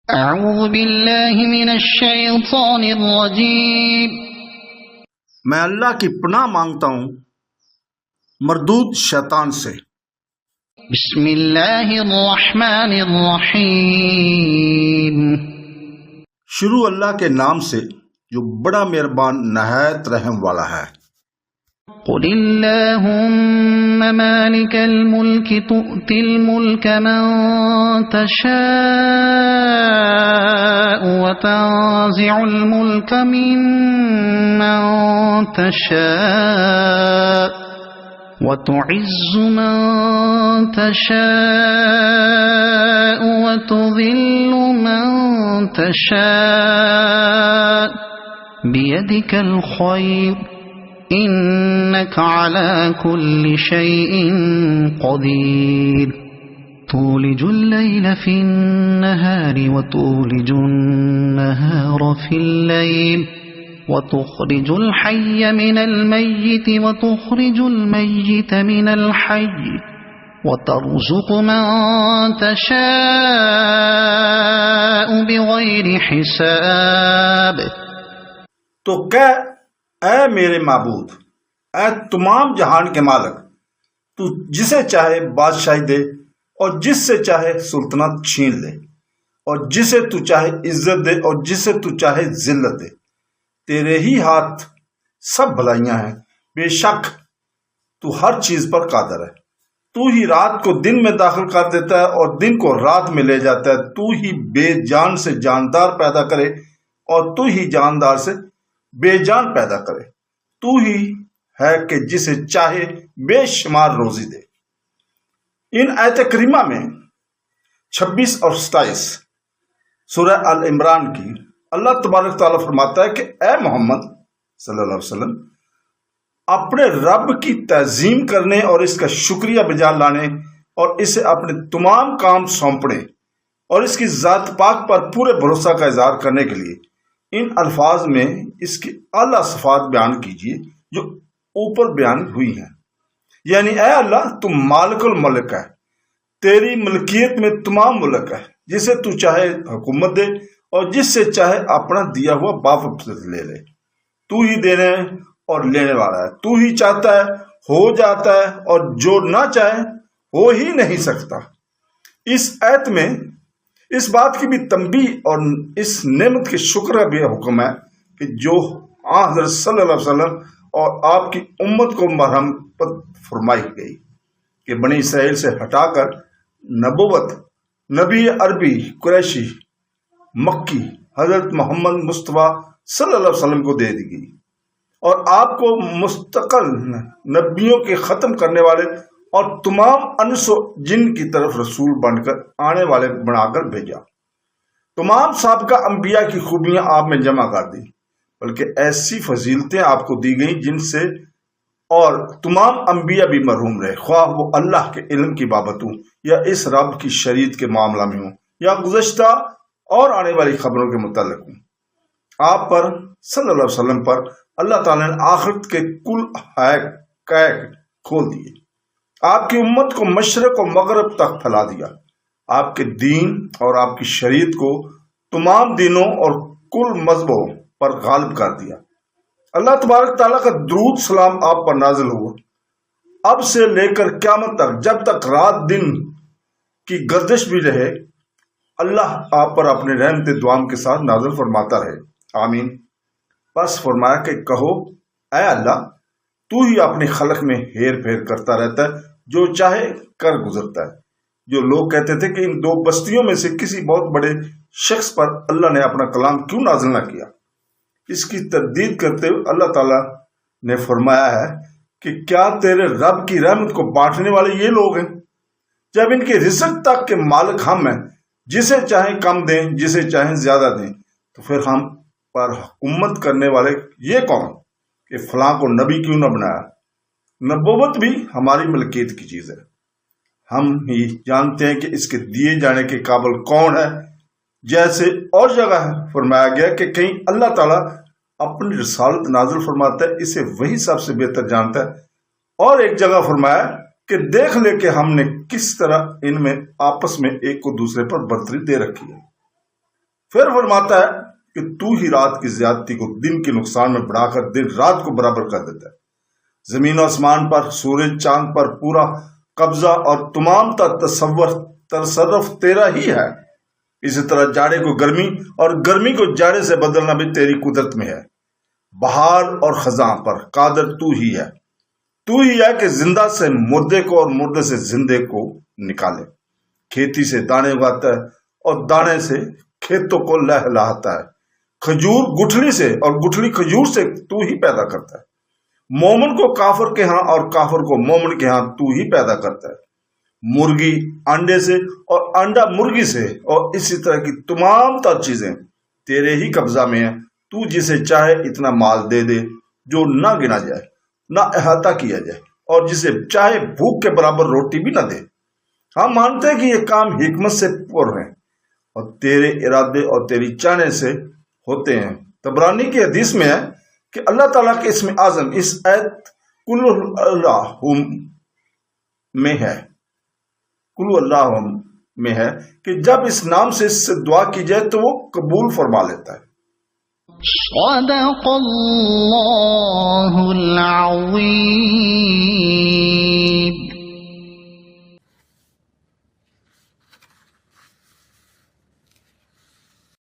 اعوذ باللہ من الشیطان الرجیم۔ میں اللہ کی پناہ مانگتا ہوں مردود شیطان سے۔ بسم اللہ الرحمن الرحیم۔ شروع اللہ کے نام سے جو بڑا مہربان نہایت رحم والا ہے۔ قل اللہم مالک الملک تؤتی الملک من تشاء وتنزع الملک ممن تشاء وتعز من تشاء وتذل من تشاء بيدك الخير إنك على كل شيء قدير تولج الليل في النهار وتولج النهار في الليل وتخرج الحي من الميت وتخرج الميت من الحي وترزق من تشاء بغير حساب۔ تو اے میرے معبود، اے تمام جہان کے مالک، تو جسے چاہے بادشاہی دے اور جس سے چاہے سلطنت چھین لے، اور جسے تو چاہے عزت دے اور جسے تو چاہے ذلت دے۔ تیرے ہی ہاتھ سب بھلائیاں ہیں، بے شک تو ہر چیز پر قادر ہے۔ تو ہی رات کو دن میں داخل کر دیتا ہے اور دن کو رات میں لے جاتا ہے۔ تو ہی بے جان سے جاندار پیدا کرے اور تو ہی جاندار سے بے جان پیدا کرے۔ تو ہی ہے کہ جسے چاہے بے شمار روزی دے۔ ان آیت کریمہ میں 26 اور 27 سورہ آل عمران کی اللہ تبارک تعالیٰ فرماتا ہے کہ اے محمد صلی اللہ علیہ وسلم، اپنے رب کی تعظیم کرنے اور اس کا شکریہ بجا لانے اور اسے اپنے تمام کام سونپنے اور اس کی ذات پاک پر پورے بھروسہ کا اظہار کرنے کے لیے ان الفاظ میں اس کی اعلیٰ صفات بیان کیجیے جو اوپر بیان ہوئی ہیں۔ یعنی اے اللہ، تم مالک الملک ہے، تیری ملکیت میں تمام ملک ہے، جسے تو چاہے حکومت دے اور جس سے چاہے اپنا دیا ہوا واپس لے لے۔ تو ہی دینے اور لینے والا ہے، تو ہی چاہتا ہے ہو جاتا ہے اور جو نہ چاہے ہو ہی نہیں سکتا۔ اس آیت میں اس بات کی بھی تنبیہ اور اس نعمت کے شکر کا بھی حکم ہے کہ جو حضرت صلی اللہ علیہ وسلم اور آپ کی امت کو مرحمت فرمائی گئی کہ بنی اسرائیل سے ہٹا کر نبوت نبی عربی قریشی مکی حضرت محمد مصطفیٰ صلی اللہ علیہ وسلم کو دے دی گئی اور آپ کو مستقل نبیوں کے ختم کرنے والے اور تمام انس و جن کی طرف رسول بن کر آنے والے بنا کر بھیجا۔ تمام سابقہ انبیاء کی خوبیاں آپ میں جمع کر دی، بلکہ ایسی فضیلتیں آپ کو دی گئیں جن سے اور تمام انبیاء بھی محروم رہے، خواہ وہ اللہ کے علم کی بابت ہوں یا اس رب کی شریعت کے معاملہ میں ہوں یا گزشتہ اور آنے والی خبروں کے متعلق ہوں۔ آپ پر صلی اللہ علیہ وسلم پر اللہ تعالیٰ نے آخرت کے کل حقائق کھول دیے، آپ کی امت کو مشرق و مغرب تک پھیلا دیا، آپ کے دین اور آپ کی شریعت کو تمام دینوں اور کل مذہبوں پر غالب کر دیا۔ اللہ تبارک تعالیٰ کا درود سلام آپ پر نازل ہوا، اب سے لے کر قیامت تک، جب تک رات دن کی گردش بھی رہے، اللہ آپ پر اپنے رحمت دوام کے ساتھ نازل فرماتا رہے، آمین۔ بس فرمایا کہ کہو اے اللہ، تو ہی اپنی خلق میں ہیر پھیر کرتا رہتا ہے، جو چاہے کر گزرتا ہے۔ جو لوگ کہتے تھے کہ ان دو بستیوں میں سے کسی بہت بڑے شخص پر اللہ نے اپنا کلام کیوں نازل نہ کیا، اس کی تردید کرتے ہوئے اللہ تعالیٰ نے فرمایا ہے کہ کیا تیرے رب کی رحمت کو بانٹنے والے یہ لوگ ہیں؟ جب ان کے رزق تک کے مالک ہم ہیں، جسے چاہیں کم دیں جسے چاہیں زیادہ دیں، تو پھر ہم پر حکومت کرنے والے یہ کون کہ فلاں کو نبی کیوں نہ بنایا؟ نبوت بھی ہماری ملکیت کی چیز ہے، ہم ہی جانتے ہیں کہ اس کے دیے جانے کے قابل کون ہے۔ جیسے اور جگہ فرمایا گیا کہ کہیں اللہ تعالیٰ اپنی رسالت نازل فرماتا ہے، اسے وہی سب سے بہتر جانتا ہے، اور ایک جگہ فرمایا کہ دیکھ لے کہ ہم نے کس طرح ان میں آپس میں ایک کو دوسرے پر برتری دے رکھی ہے۔ پھر فرماتا ہے کہ تو ہی رات کی زیادتی کو دن کے نقصان میں بڑھا کر دن رات کو برابر کر دیتا ہے۔ زمین و آسمان پر، سورج چاند پر پورا قبضہ اور تمام تصرف تیرا ہی ہے۔ اسی طرح جاڑے کو گرمی اور گرمی کو جاڑے سے بدلنا بھی تیری قدرت میں ہے۔ بہار اور خزاں پر قادر تو ہی ہے۔ تو ہی ہے کہ زندہ سے مردے کو اور مردے سے زندے کو نکالے، کھیتی سے دانے اگاتا ہے اور دانے سے کھیتوں کو لہلاتا ہے، کھجور گٹھلی سے اور گٹھلی کھجور سے تو ہی پیدا کرتا ہے۔ مومن کو کافر کے ہاں اور کافر کو مومن کے ہاں تو ہی پیدا کرتا ہے۔ مرغی انڈے سے اور انڈا مرغی سے، اور اسی طرح کی تمام تر چیزیں تیرے ہی قبضہ میں ہیں۔ تو جسے چاہے اتنا مال دے دے جو نہ گنا جائے، نہ احاطہ کیا جائے، اور جسے چاہے بھوک کے برابر روٹی بھی نہ دے۔ ہم مانتے ہیں کہ یہ کام حکمت سے پر ہیں اور تیرے ارادے اور تیری چاہنے سے ہوتے ہیں۔ طبرانی کی حدیث میں ہے کہ اللہ تعالیٰ کے اسم اعظم اس آیت کل اللہ میں ہے، کل اللہ میں ہے کہ جب اس نام سے اس سے دعا کی جائے تو وہ قبول فرما لیتا ہے۔ صدق اللہ العظیم۔